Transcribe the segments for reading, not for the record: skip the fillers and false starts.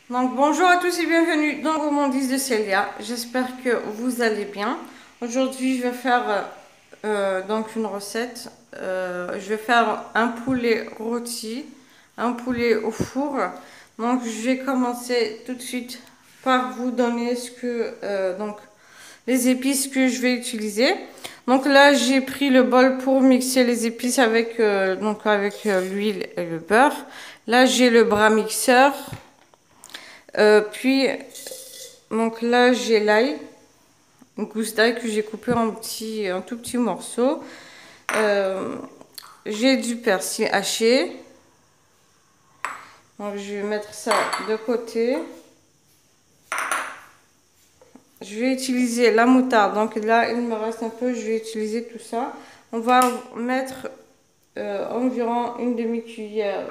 Donc bonjour à tous et bienvenue dans Gourmandise de Célia. J'espère que vous allez bien. Aujourd'hui je vais faire donc une recette. Je vais faire un poulet rôti, un poulet au four. Donc je vais commencer tout de suite par vous donner donc les épices que je vais utiliser. Donc là j'ai pris le bol pour mixer les épices avec l'huile et le beurre. Là j'ai le bras mixeur. Puis, donc là, j'ai l'ail, une gousse d'ail que j'ai coupé en tout petits morceaux. Euh, j'ai du persil haché. Donc, je vais mettre ça de côté. Je vais utiliser la moutarde. Donc là, il me reste un peu. Je vais utiliser tout ça. On va mettre environ une demi-cuillère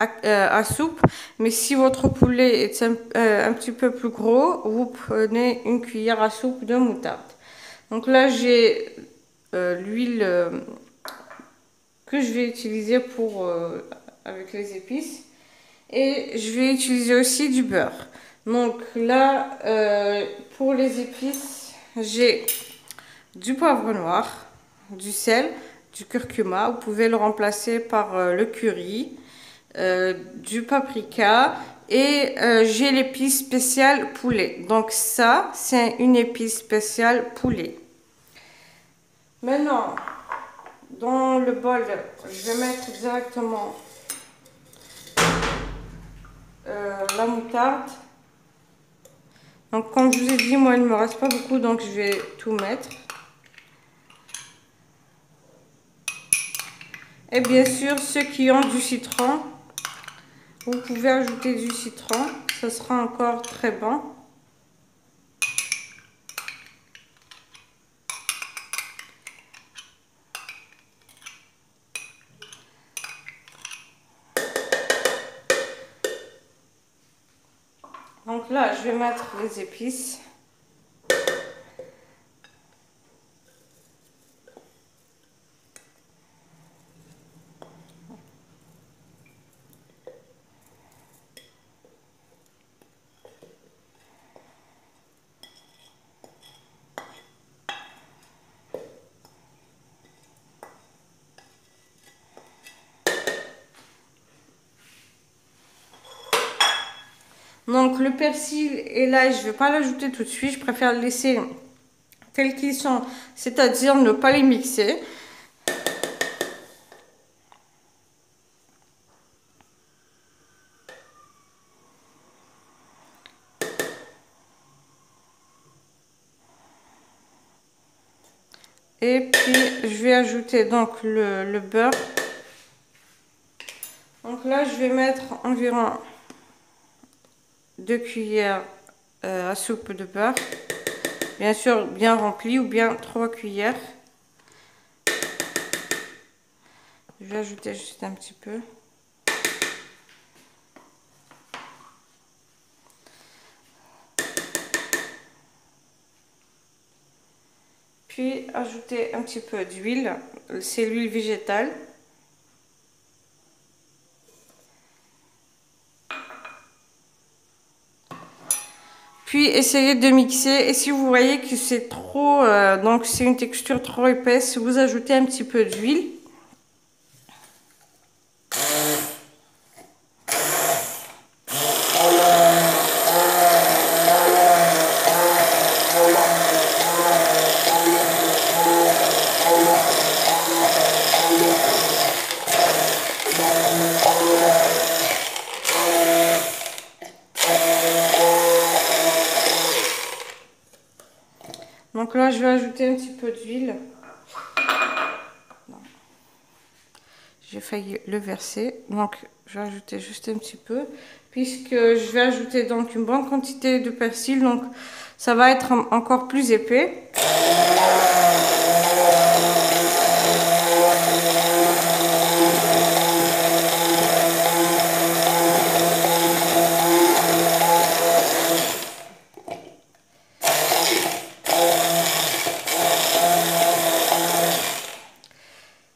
à soupe, mais si votre poulet est un petit peu plus gros, vous prenez une cuillère à soupe de moutarde. Donc là j'ai l'huile que je vais utiliser avec les épices, et je vais utiliser aussi du beurre. Donc là pour les épices, j'ai du poivre noir, du sel, du curcuma. Vous pouvez le remplacer par le curry, du paprika, et j'ai l'épice spéciale poulet. Donc ça, c'est une épice spéciale poulet. Maintenant, dans le bol, je vais mettre directement la moutarde. Donc comme je vous ai dit, moi il ne me reste pas beaucoup, donc je vais tout mettre. Et bien sûr, ceux qui ont du citron, vous pouvez ajouter du citron, ça sera encore très bon. Donc là, je vais mettre les épices. Donc le persil et l'ail, je ne vais pas l'ajouter tout de suite, je préfère le laisser tels qu'ils sont, c'est-à-dire ne pas les mixer. Et puis je vais ajouter donc le beurre. Donc là je vais mettre environ 2 cuillères à soupe de beurre. Bien sûr bien rempli, ou bien 3 cuillères. Je vais ajouter juste un petit peu. Puis ajouter un petit peu d'huile, c'est l'huile végétale. Puis essayez de mixer, et si vous voyez que c'est trop, donc c'est une texture trop épaisse, vous ajoutez un petit peu d'huile. Donc là, je vais ajouter un petit peu d'huile. J'ai failli le verser, donc je vais ajouter juste un petit peu, puisque je vais ajouter donc une bonne quantité de persil, donc ça va être encore plus épais.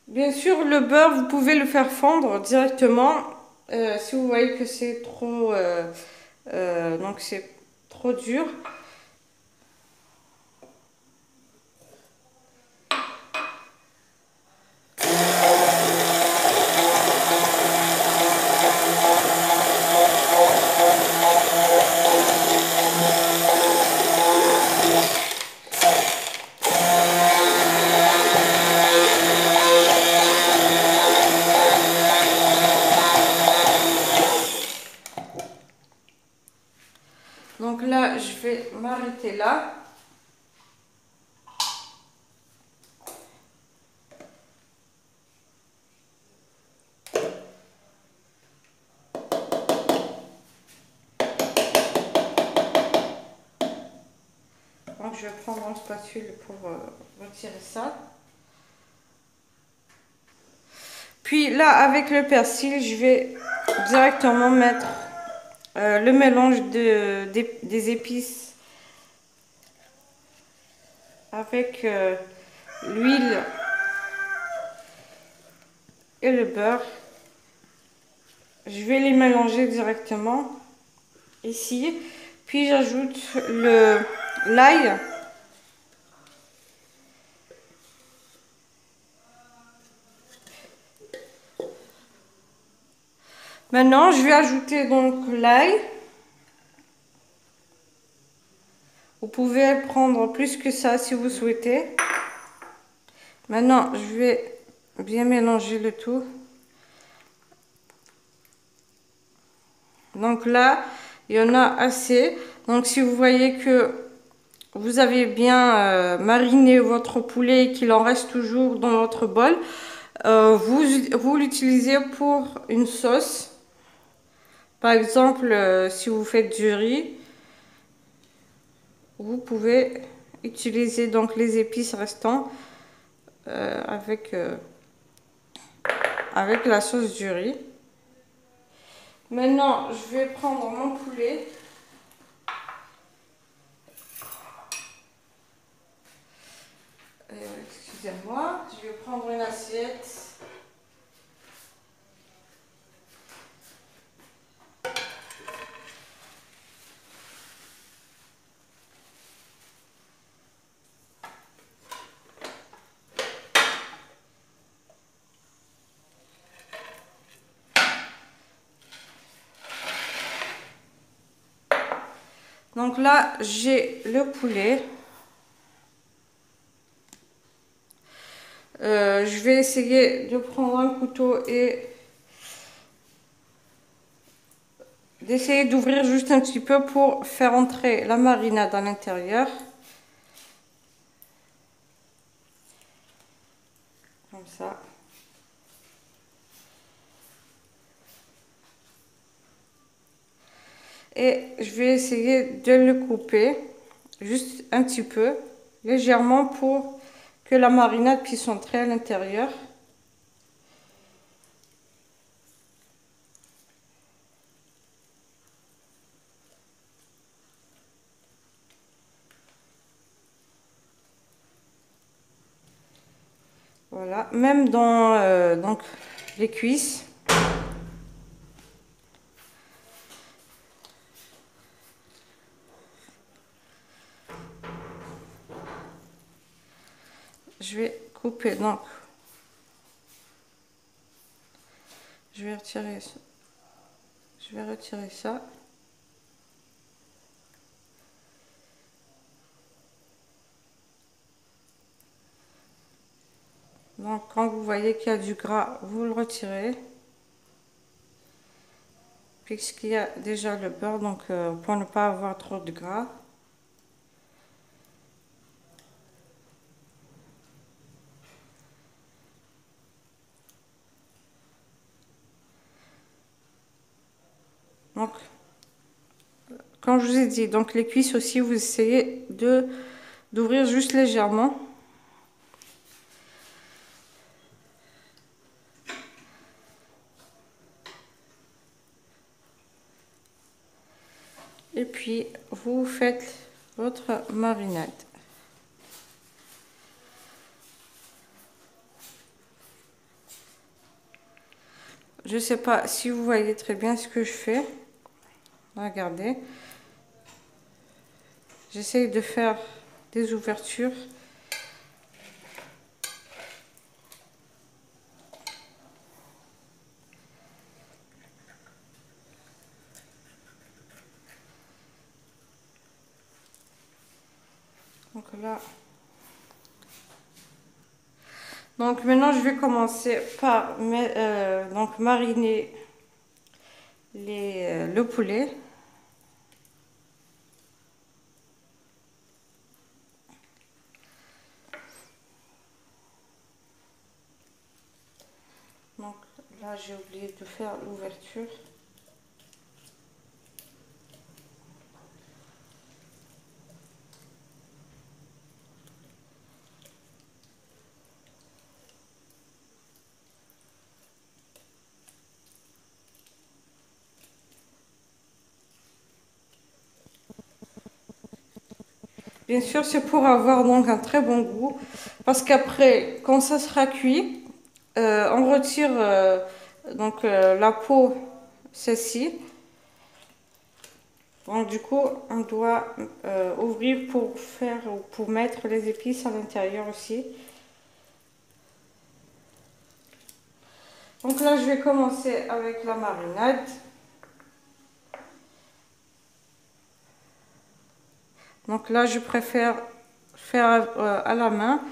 Bien sûr, le beurre, vous pouvez le faire fondre directement si vous voyez que c'est trop Donc c'est trop dur. Donc là, je vais m'arrêter là. Donc je vais prendre une spatule pour retirer ça. Puis là, avec le persil, je vais directement mettre le mélange des épices avec l'huile et le beurre. Je vais les mélanger directement ici. Puis j'ajoute l'ail. Maintenant, je vais ajouter donc l'ail. Vous pouvez prendre plus que ça si vous souhaitez. Maintenant, je vais bien mélanger le tout. Donc là, il y en a assez. Donc si vous voyez que vous avez bien mariné votre poulet et qu'il en reste toujours dans votre bol, vous l'utilisez pour une sauce. Par exemple, si vous faites du riz, vous pouvez utiliser donc les épices restantes avec la sauce du riz. Maintenant, je vais prendre mon poulet. Excusez-moi, je vais prendre une assiette. Donc là, j'ai le poulet. Je vais essayer de prendre un couteau et d'essayer d'ouvrir juste un petit peu pour faire entrer la marinade à l'intérieur. Comme ça. Et je vais essayer de le couper juste un petit peu, légèrement, pour que la marinade puisse entrer à l'intérieur. Voilà, même dans donc les cuisses. Je vais couper, donc je vais retirer ça. Je vais retirer ça. Donc quand vous voyez qu'il y a du gras, vous le retirez. Puisqu'il y a déjà le beurre, donc pour ne pas avoir trop de gras. Donc, comme je vous ai dit, donc les cuisses aussi, vous essayez d'ouvrir juste légèrement. Et puis, vous faites votre marinade. Je ne sais pas si vous voyez très bien ce que je fais. Regardez. J'essaye de faire des ouvertures. Donc là. Donc maintenant, je vais commencer par donc mariner le poulet. Donc là, j'ai oublié de faire l'ouverture. Bien sûr, c'est pour avoir donc un très bon goût. Parce qu'après, quand ça sera cuit, on retire la peau, celle-ci. Donc du coup, on doit ouvrir pour mettre les épices à l'intérieur aussi. Donc là, je vais commencer avec la marinade. Donc là, je préfère faire à la main,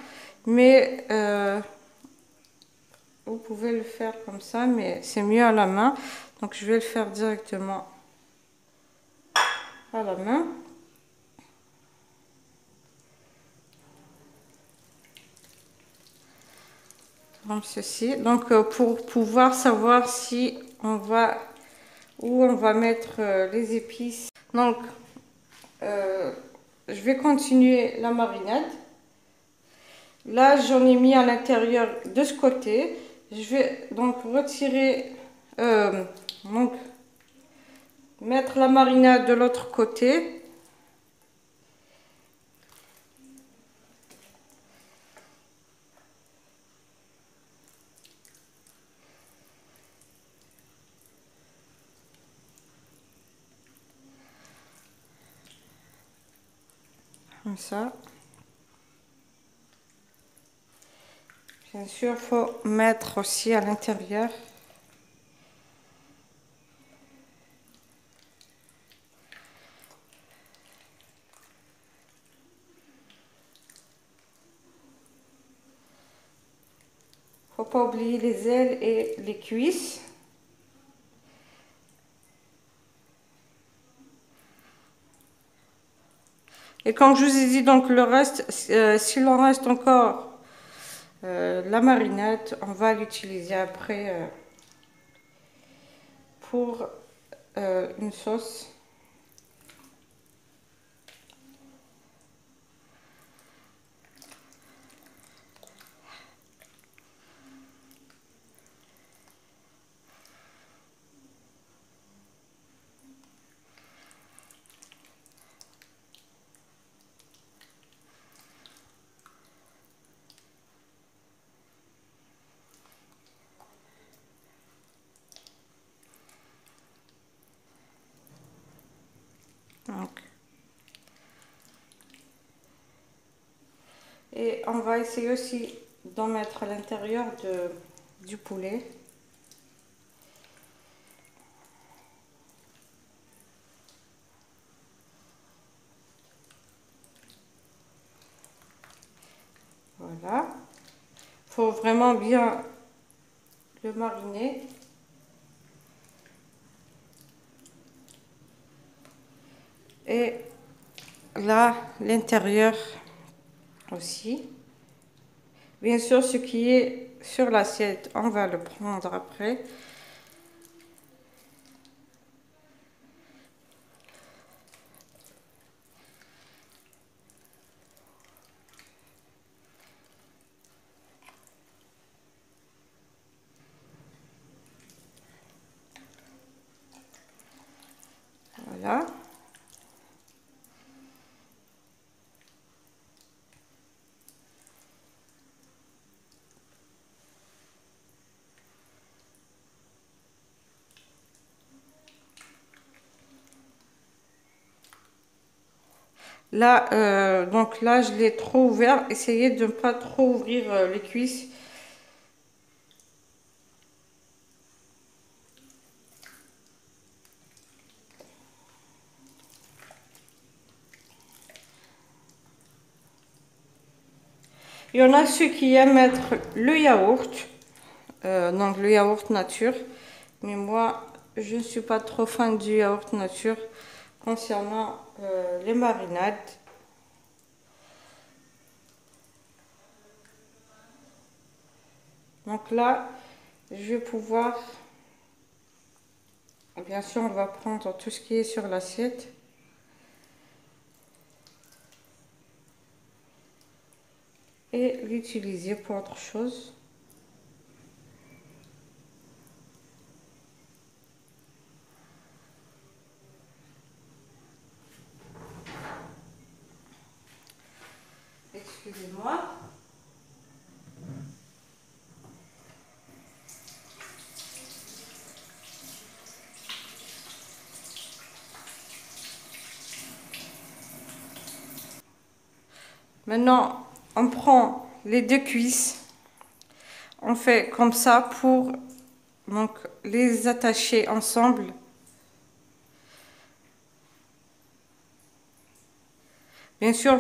mais vous pouvez le faire comme ça, mais c'est mieux à la main. Donc je vais le faire directement à la main. Comme ceci. Donc pour pouvoir savoir si où on va mettre les épices. Donc je vais continuer la marinade. Là, j'en ai mis à l'intérieur de ce côté. Je vais donc retirer, donc mettre la marinade de l'autre côté. Comme ça. Bien sûr, il faut mettre aussi à l'intérieur. Faut pas oublier les ailes et les cuisses. Et comme je vous ai dit, donc le reste, s'il en reste encore la marinade, on va l'utiliser après pour une sauce. Donc. Et on va essayer aussi d'en mettre à l'intérieur du poulet. Voilà. Il faut vraiment bien le mariner. Et là, l'intérieur aussi. Bien sûr, ce qui est sur l'assiette, on va le prendre après. Voilà. Là, donc là, je l'ai trop ouvert. Essayez de ne pas trop ouvrir les cuisses. Il y en a ceux qui aiment mettre le yaourt, donc le yaourt nature. Mais moi, je ne suis pas trop fan du yaourt nature concernant les marinades. Donc là, je vais pouvoir, bien sûr, on va prendre tout ce qui est sur l'assiette. Et l'utiliser pour autre chose. Excusez-moi. Maintenant, on prend les deux cuisses. On fait comme ça pour donc les attacher ensemble. Bien sûr,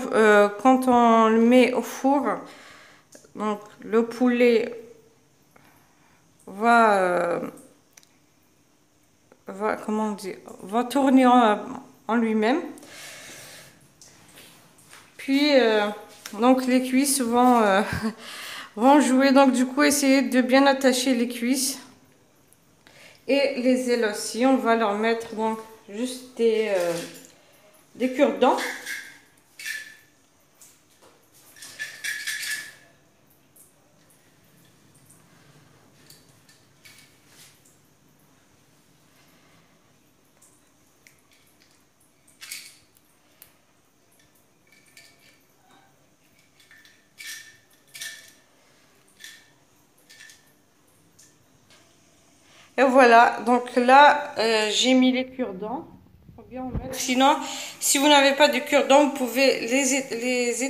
quand on le met au four, donc le poulet va comment on dit, va tourner en lui-même. Puis donc les cuisses vont vont jouer. Donc du coup, essayez de bien attacher les cuisses et les ailes aussi. On va leur mettre donc juste des cure-dents. Et voilà, donc là, j'ai mis les cure-dents. Faut bien en mettre. Sinon, si vous n'avez pas de cure-dents, vous pouvez les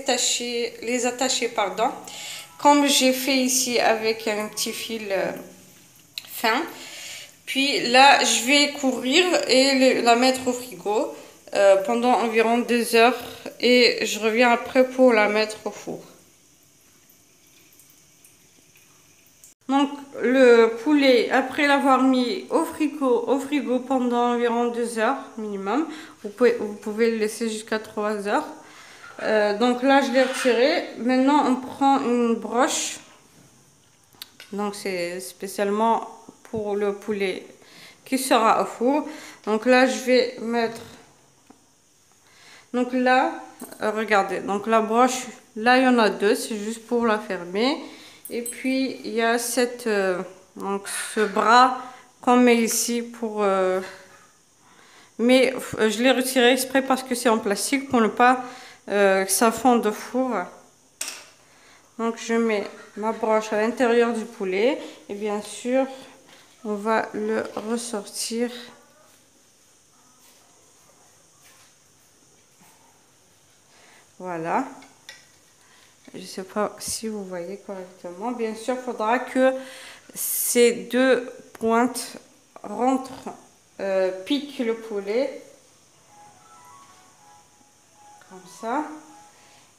attacher, pardon. Comme j'ai fait ici avec un petit fil fin. Puis là, je vais couvrir et la mettre au frigo pendant environ 2 heures. Et je reviens après pour la mettre au four. Donc le poulet, après l'avoir mis au frigo pendant environ 2 heures minimum, vous pouvez le laisser jusqu'à 3 heures. Donc là, je l'ai retiré. Maintenant, on prend une broche. Donc c'est spécialement pour le poulet qui sera au four. Donc là, je vais mettre... Donc là, regardez, donc la broche, là, il y en a deux, c'est juste pour la fermer. Et puis, il y a donc ce bras qu'on met ici pour... mais je l'ai retiré exprès parce que c'est en plastique pour ne pas que ça fonde au four. Donc, je mets ma broche à l'intérieur du poulet. Et bien sûr, on va le ressortir. Voilà. Je ne sais pas si vous voyez correctement. Bien sûr, il faudra que ces deux pointes rentrent, piquent le poulet. Comme ça.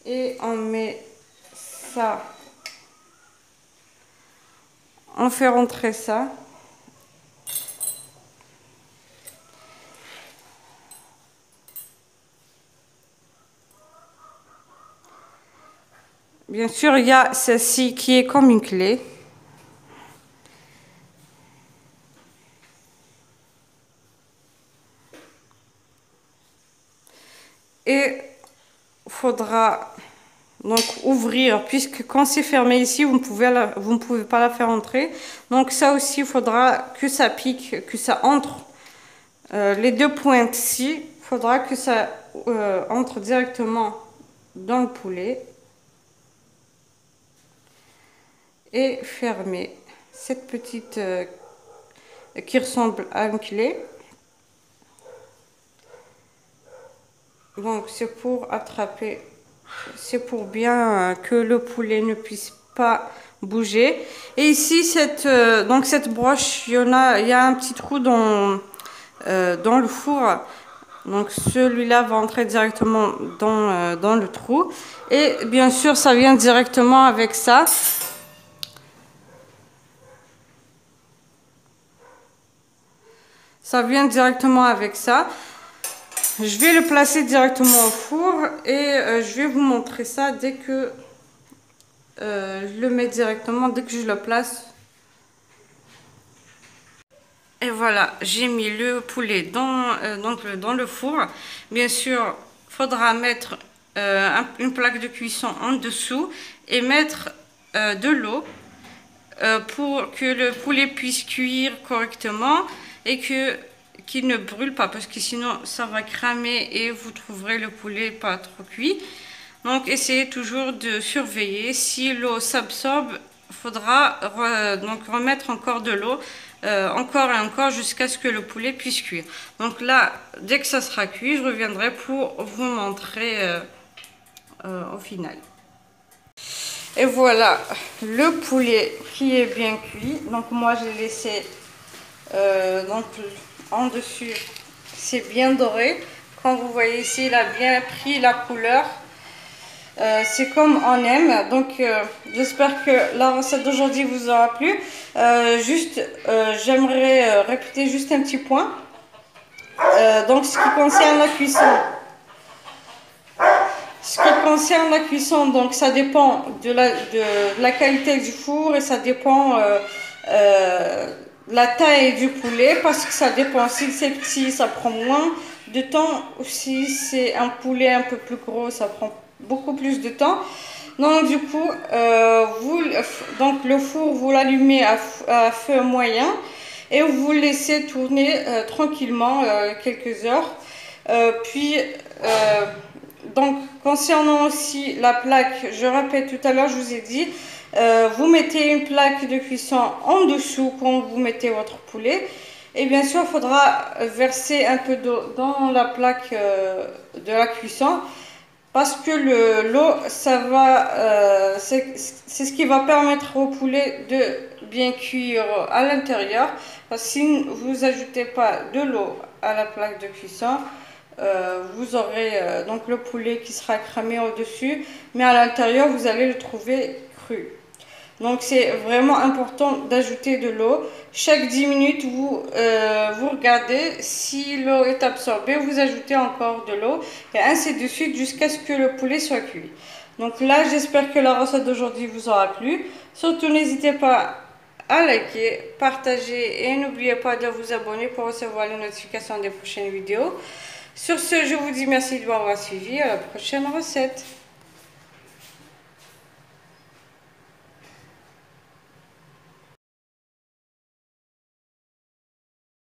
Et on met ça. On fait rentrer ça. Bien sûr, il y a celle-ci qui est comme une clé. Et il faudra donc ouvrir, puisque quand c'est fermé ici, vous ne pouvez pas la faire entrer. Donc ça aussi, il faudra que ça pique, que ça entre. Les deux pointes ici, il faudra que ça entre directement dans le poulet. Et fermer cette petite qui ressemble à une clé. Donc c'est pour attraper, c'est pour bien que le poulet ne puisse pas bouger. Et ici donc cette broche, il y a un petit trou dans le four. Donc celui-là va entrer directement dans le trou. Et bien sûr, ça vient directement avec ça. Ça vient directement avec ça. Je vais le placer directement au four et je vais vous montrer ça dès que je le mets directement, dès que je le place. Et voilà, j'ai mis le poulet dans le four. Bien sûr, il faudra mettre une plaque de cuisson en dessous et mettre de l'eau pour que le poulet puisse cuire correctement et qu'il ne brûle pas, parce que sinon ça va cramer et vous trouverez le poulet pas trop cuit. Donc essayez toujours de surveiller. Si l'eau s'absorbe, il faudra donc remettre encore de l'eau, encore et encore, jusqu'à ce que le poulet puisse cuire. Donc là, dès que ça sera cuit, je reviendrai pour vous montrer au final. Et voilà le poulet qui est bien cuit. Donc moi je l'ai laissé donc en dessus, c'est bien doré. Comme vous voyez ici, il a bien pris la couleur. C'est comme on aime. Donc j'espère que la recette d'aujourd'hui vous aura plu. J'aimerais répéter juste un petit point. Donc ce qui concerne la cuisson. Ce qui concerne la cuisson, donc ça dépend de la qualité du four et ça dépend de la taille du poulet, parce que ça dépend. Si c'est petit, ça prend moins de temps, ou si c'est un poulet un peu plus gros, ça prend beaucoup plus de temps. Donc du coup, donc le four, vous l'allumez à feu moyen et vous laissez tourner tranquillement quelques heures. Donc, concernant aussi la plaque, je répète, tout à l'heure, je vous ai dit, vous mettez une plaque de cuisson en dessous quand vous mettez votre poulet. Et bien sûr, il faudra verser un peu d'eau dans la plaque de la cuisson, parce que l'eau, c'est ce qui va permettre au poulet de bien cuire à l'intérieur. Parce que si vous n'ajoutez pas de l'eau à la plaque de cuisson, vous aurez donc le poulet qui sera cramé au-dessus, mais à l'intérieur vous allez le trouver cru. Donc c'est vraiment important d'ajouter de l'eau. Chaque 10 minutes vous regardez si l'eau est absorbée, vous ajoutez encore de l'eau et ainsi de suite jusqu'à ce que le poulet soit cuit. Donc là, j'espère que la recette d'aujourd'hui vous aura plu. Surtout n'hésitez pas à liker, partager et n'oubliez pas de vous abonner pour recevoir les notifications des prochaines vidéos. Sur ce, je vous dis merci de m'avoir suivi. À la prochaine recette.